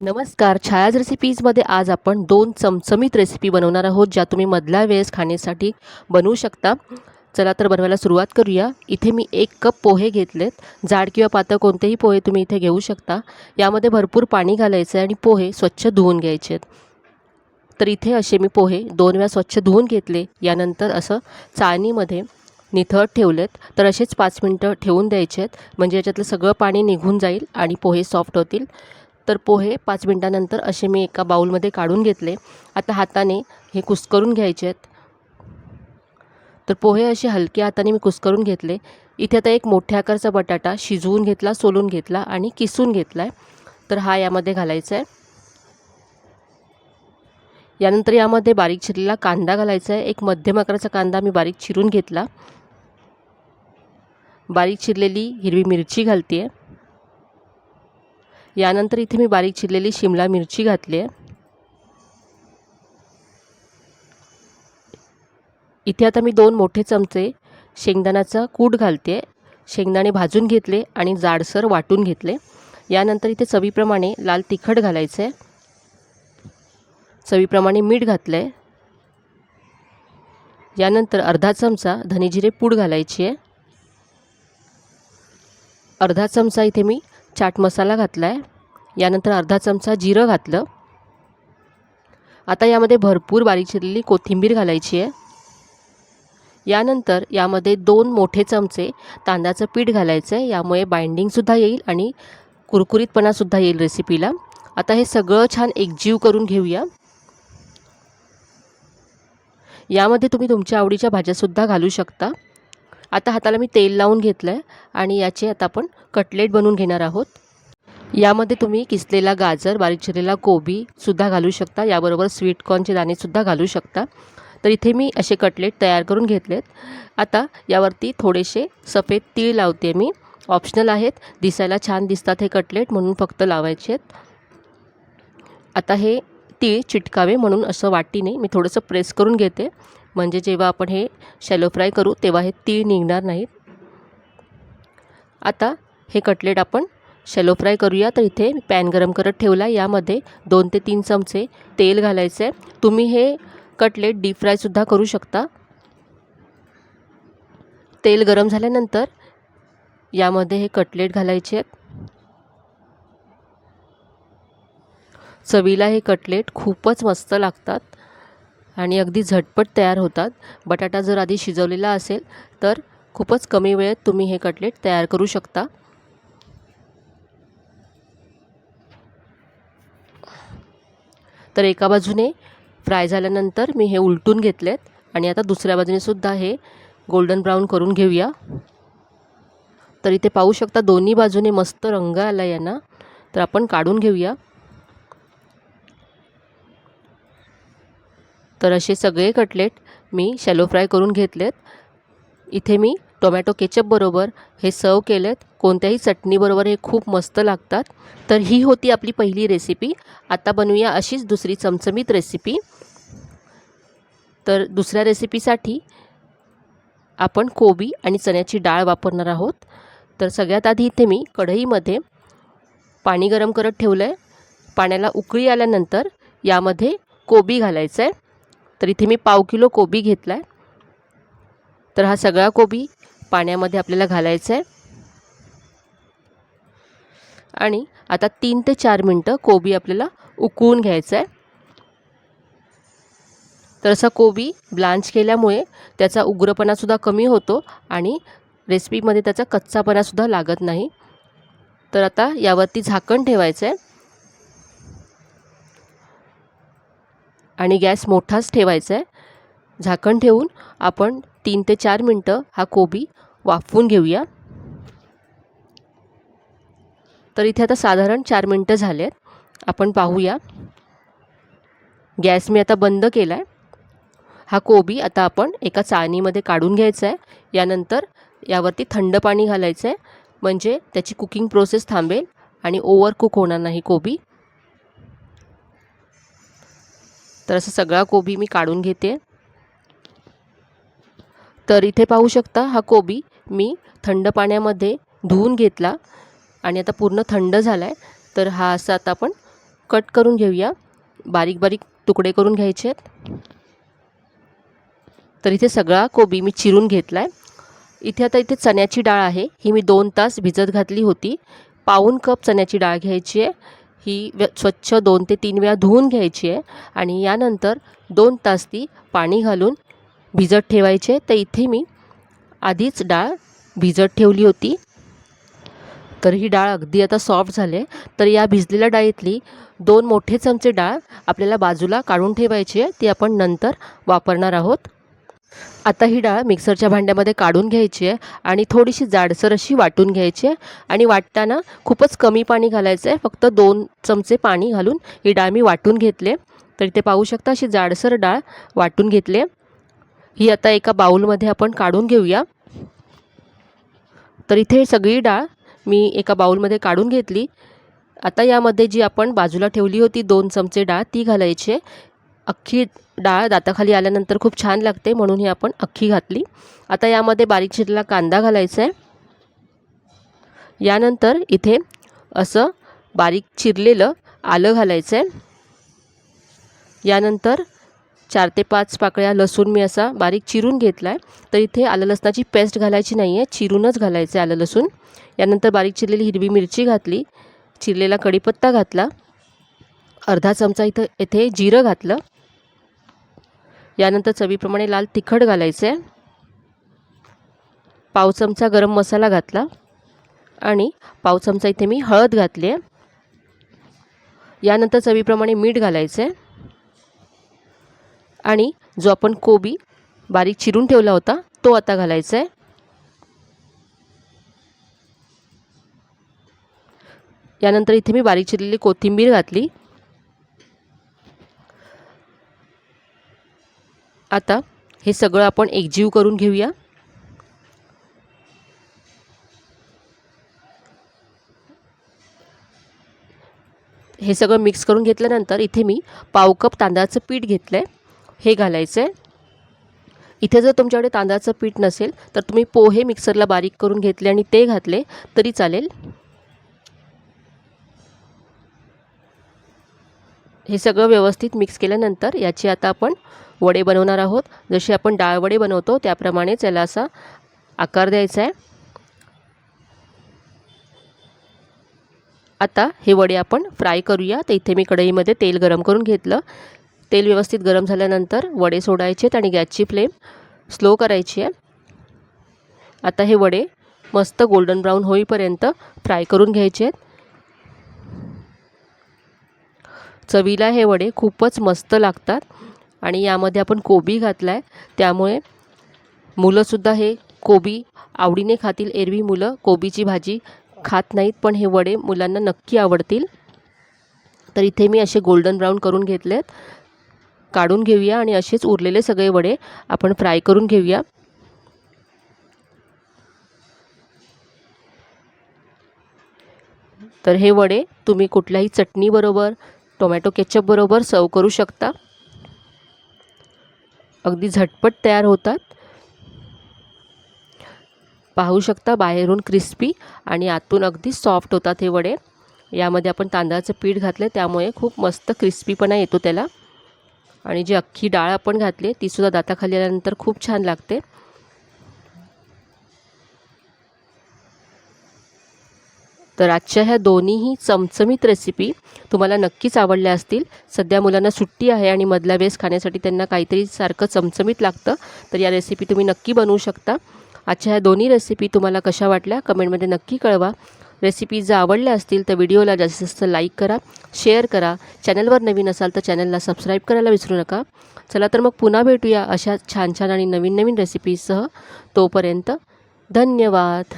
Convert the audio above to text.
नमस्कार. छायाज रेसिपीजमध्ये आज आपण 2 चमचमीत रेसिपी बनवणार आहोत, ज्या तुम्ही मधल्या वेळेस खाण्यासाठी बनवू शकता. चला तर बनवायला सुरुवात करूया. इथे मी 1 कप पोहे घेतलेत. जाड किंवा पातळ कोणतेही पोहे तुम्ही इथे घेऊ शकता. यामध्ये भरपूर पाणी घालायचं आहे आणि पोहे स्वच्छ धुवून घ्यायचे आहेत. तर इथे असे मी पोहे 2 वेळा स्वच्छ धुवून घेतले. यानंतर असं चाळणीमध्ये निथळत ठेवलेत. तर असेच 5 मिनटं ठेवून द्यायचे आहेत, म्हणजे याच्यातलं सगळं पाणी निघून जाईल आणि पोहे सॉफ्ट होतील. तर पोहे 5 मिनटानंतर असे मी एका बाउलमध्ये काढून घेतले. आता हाताने हे कुस्करून घ्यायचे आहेत. तर पोहे असे हलक्या हाताने मी कुस्करून घेतले. इथे आता एक मोठ्या आकारचा बटाटा शिजवून घेतला, सोलून घेतला आणि किसून घेतला आहे. तर हा यामध्ये घालायचा आहे. यानंतर यामध्ये बारीक चिरलेला कांदा घालायचा आहे. एक मध्यम आकाराचा कांदा मी बारीक चिरून घेतला. बारीक चिरलेली हिरवी मिरची घालते आहे. यानंतर इथे मी बारीक चिरलेली शिमला मिरची घातली आहे. इथे आता मी 2 मोठे चमचे शेंगदाण्याचा कूट घालते. शेंगदाणे भाजून घेतले आणि जाडसर वाटून घेतले. यानंतर इथे चवीप्रमाणे लाल तिखट घालायचं आहे. चवीप्रमाणे मीठ घातलं आहे. यानंतर अर्धा चमचा धनेजिरे पूड घालायची आहे. अर्धा चमचा इथे मी चाट मसाला घातला आहे. यानंतर अर्धा चमचा जिरं घातलं. आता यामध्ये भरपूर बारीक चिरलेली कोथिंबीर घालायची आहे. यानंतर यामध्ये 2 मोठे चमचे तांदळाचं पीठ घालायचं आहे. यामुळे बाइंडिंगसुद्धा येईल आणि कुरकुरीतपणासुद्धा येईल रेसिपीला. आता हे सगळं छान एकजीव करून घेऊया. यामध्ये तुम्ही तुमच्या आवडीच्या भाज्यासुद्धा घालू शकता. आता हाताला मी तेल लावून घेतलं आहे आणि याचे आता आपण कटलेट बनवून घेणार आहोत. यामध्ये तुम्ही किसलेला गाजर, बारीक चिरलेला कोबीसुद्धा घालू शकता. याबरोबर स्वीट कॉर्नचे दाणेसुद्धा घालू शकता. तर इथे मी असे कटलेट तयार करून घेतलेत. आता यावरती थोडेसे सफेद तीळ लावते मी. ऑप्शनल आहेत, दिसायला छान दिसतात हे कटलेट म्हणून फक्त लावायचे आहेत. आता हे तीळ चिटकावे म्हणून असं वाटीने मी थोडंसं प्रेस करून घेते, म्हणजे जेव्हा आपण हे शॅलो फ्राय करू तेव्हा हे तीळ निघणार नाहीत. आता हे कटलेट आपण शॅलो फ्राय करूया. तर इथे पॅन गरम करत ठेवला. यामध्ये 2 ते 3 चमचे तेल घालायचे आहे. तुम्ही हे कटलेट डीप फ्रायसुद्धा करू शकता. तेल गरम झाल्यानंतर यामध्ये हे कटलेट घालायचे आहेत. चवीला हे कटलेट खूपच मस्त लागतात आणि अगदी झटपट तयार होतात. बटाटा जर आधी शिजवलेला असेल तर खूपच कमी वेळेत तुम्ही हे कटलेट तयार करू शकता. तर एका बाजूने फ्राय झाल्यानंतर मी हे उलटून घेतलेत आणि आता दुसऱ्या बाजूने सुद्धा हे गोल्डन ब्राऊन करून घेऊया. तर इथे पाहू शकता दोन्ही बाजूने मस्त रंग आला यांना. तर आपण काढून घेऊया. तर असे सगळे कटलेट मी शॅलो फ्राय करून घेतलेत. इथे मी टोमॅटो केचपबरोबर हे सर्व केलेत. कोणत्याही चटणीबरोबर हे खूप मस्त लागतात. तर ही होती आपली पहिली रेसिपी. आता बनवूया अशीच दुसरी चमचमीत रेसिपी. तर दुसऱ्या रेसिपीसाठी आपण कोबी आणि चण्याची डाळ वापरणार आहोत. तर सगळ्यात आधी इथे मी कढईमध्ये पाणी गरम करत ठेवलं आहे. पाण्याला उकळी आल्यानंतर यामध्ये कोबी घालायचं आहे. तर इथे मी पाव किलो कोबी घेतला आहे. तर हा सगळा कोबी पाण्यामध्ये आपल्याला घालायचा आहे आणि आता 3 ते 4 मिनटं कोबी आपल्याला उकळून घ्यायचा आहे. तर असा कोबी ब्लांच केल्यामुळे त्याचा उग्रपणासुद्धा कमी होतो आणि रेसिपीमध्ये त्याचा कच्चापणासुद्धा लागत नाही. तर आता यावरती झाकण ठेवायचं आहे आणि गॅस मोठाच ठेवायचा आहे. झाकण ठेवून आपण 3 ते 4 मिनटं हा कोबी वाफवून घेऊया. तर इथे आता साधारण 4 मिनटं झाले आहेत. आपण पाहूया. गॅस मी आता बंद केला आहे. हा कोबी आता आपण एका चाळणीमध्ये काढून घ्यायचा आहे. यानंतर यावरती थंड पाणी घालायचं आहे, म्हणजे त्याची कुकिंग प्रोसेस थांबेल आणि ओव्हर कुक होणार नाही कोबी. तर असा सगळा कोबी मी काढून घेते. तर इथे पाहू शकता हा कोबी मी थंड पाण्यामध्ये धुवून घेतला आणि आता पूर्ण थंड झाला आहे. तर हा असा आता आपण कट करून घेऊया, बारीक बारीक तुकडे करून घ्यायचे आहेत. तर इथे सगळा कोबी मी चिरून घेतला आहे. इथे चण्याची डाळ आहे, ही मी 2 तास भिजत घातली होती. पाऊण कप चण्याची डाळ घ्यायची आहे. ही स्वच्छ 2 ते 3 वेळा धुवून घ्यायची आहे आणि यानंतर 2 तास ती पाणी घालून भिजत ठेवायचे. तर इथे मी आधीच डाळ भिजत ठेवली होती. तर ही डाळ अगदी आता सॉफ्ट झाले. तर या भिजलेल्या डाळीतली 2 मोठे चमचे डाळ आपल्याला बाजूला काढून ठेवायची आहे, ती आपण नंतर वापरणार आहोत. आता ही डाळ मिक्सरच्या भांड्यामध्ये काढून घ्यायची आहे आणि थोडीशी जाडसर अशी वाटून घ्यायची आहे. आणि वाटताना खूपच कमी पाणी घालायचं आहे, फक्त 2 चमचे पाणी घालून ही डाळ मी वाटून घेतले. तर इथे पाहू शकता अशी जाडसर डाळ वाटून घेतली. ही आता एका बाउलमध्ये आपण काढून घेऊया. तर इथे सगळी डाळ मी एका बाउलमध्ये काढून घेतली. आता यामध्ये जी आपण बाजूला ठेवली होती 2 चमचे डाळ ती घालायची आहे. अख्खी डाळ दाताखाली आल्यानंतर खूप छान लागते, म्हणून ही आपण अख्खी घातली. आता यामध्ये बारीक चिरलेला कांदा घालायचा आहे. यानंतर इथे असं बारीक चिरलेलं आलं घालायचं आहे. यानंतर 4 ते 5 पाकळ्या लसूण मी असा बारीक चिरून घेतला आहे. तर इथे आलं लसणाची पेस्ट घालायची नाही आहे, चिरूनच घालायचं आहे आलं लसूण. यानंतर बारीक चिरलेली हिरवी मिरची घातली, चिरलेला कढीपत्ता घातला, अर्धा चमचा इथे जिरं घातलं. यानंतर चवीप्रमाणे लाल तिखट घालायचं आहे, पाव चमचा गरम मसाला घातला आणि पाव चमचा इथे मी हळद घातली आहे. यानंतर चवीप्रमाणे मीठ घालायचं आहे आणि जो आपण कोबी बारीक चिरून ठेवला होता तो आता घालायचा आहे. यानंतर इथे मी बारीक चिरलेली कोथिंबीर घातली. आता हे सगळं आपण एकजीव करून घेऊया. हे सगळं मिक्स करून घेतल्यानंतर इथे मी पाव कप तांदळाचं पीठ घेतलं आहे, हे घालायचं आहे. इथे जर तुमच्याकडे तांदळाचं पीठ नसेल तर तुम्ही पोहे मिक्सरला बारीक करून घेतले आणि ते घातले तरी चालेल. हे सगळं व्यवस्थित मिक्स केल्यानंतर याची आता आपण वडे बनवणार आहोत. जसे आपण डाळ वडे बनवतो त्याप्रमाणेच याला असा आकार द्यायचा आहे. आता हे वडे आपण फ्राय करूया. तर इथे मी कढईमध्ये तेल गरम करून घेतलं. तेल व्यवस्थित गरम झाल्यानंतर वडे सोडायचे आणि गॅसची फ्लेम स्लो करायची आहे. आता हे वडे मस्त गोल्डन ब्राऊन होईपर्यंत फ्राय करून घ्यायचे आहेत. चवीला हे वडे खूपच मस्त लागतात आणि यामध्ये आपण कोबी घातला आहे, त्यामुळे मुलंसुद्धा हे कोबी आवडीने खातील. एरवी मुलं कोबीची भाजी खात नाहीत, पण हे वडे मुलांना नक्की आवडतील. तर इथे मी असे गोल्डन ब्राऊन करून घेतलेत. काढून घेऊया आणि असेच उरलेले सगळे वडे आपण फ्राय करून घेऊया. तर हे वडे तुम्ही कुठल्याही चटणीबरोबर, टोमॅटो केचप बरोबर सर्व करू शकता. अगदी झटपट तयार होतात. पाहू शकता बाहेरून क्रिस्पी आणि आतून अगदी सॉफ्ट होतात हे वडे. यामध्ये आपण तांदळाचं पीठ घातले त्यामुळे खूप मस्त क्रिस्पीपणा येतो त्याला. आणि जी अख्खी डाळ आपण घातली तीसुद्धा दाताखाली आल्यानंतर खूप छान लागते. तर आजच्या ह्या दोन्हीही चमचमीत रेसिपी तुम्हाला नक्कीच आवडल्या असतील. सध्या मुलांना सुट्टी आहे आणि मधल्या वेळेस खाण्यासाठी त्यांना काहीतरी सारखं चमचमीत लागतं. तर या रेसिपी तुम्ही नक्की बनवू शकता. आजच्या ह्या दोन्ही रेसिपी तुम्हाला कशा वाटल्या कमेंटमध्ये नक्की कळवा. रेसिपी जर आवडल्या असतील तर व्हिडिओला जास्तीत जास्त लाईक करा, शेअर करा. चॅनलवर नवीन असाल तर चॅनलला सबस्क्राईब करायला विसरू नका. चला तर मग पुन्हा भेटूया अशा छान छान आणि नवीन नवीन रेसिपीसह. तोपर्यंत धन्यवाद.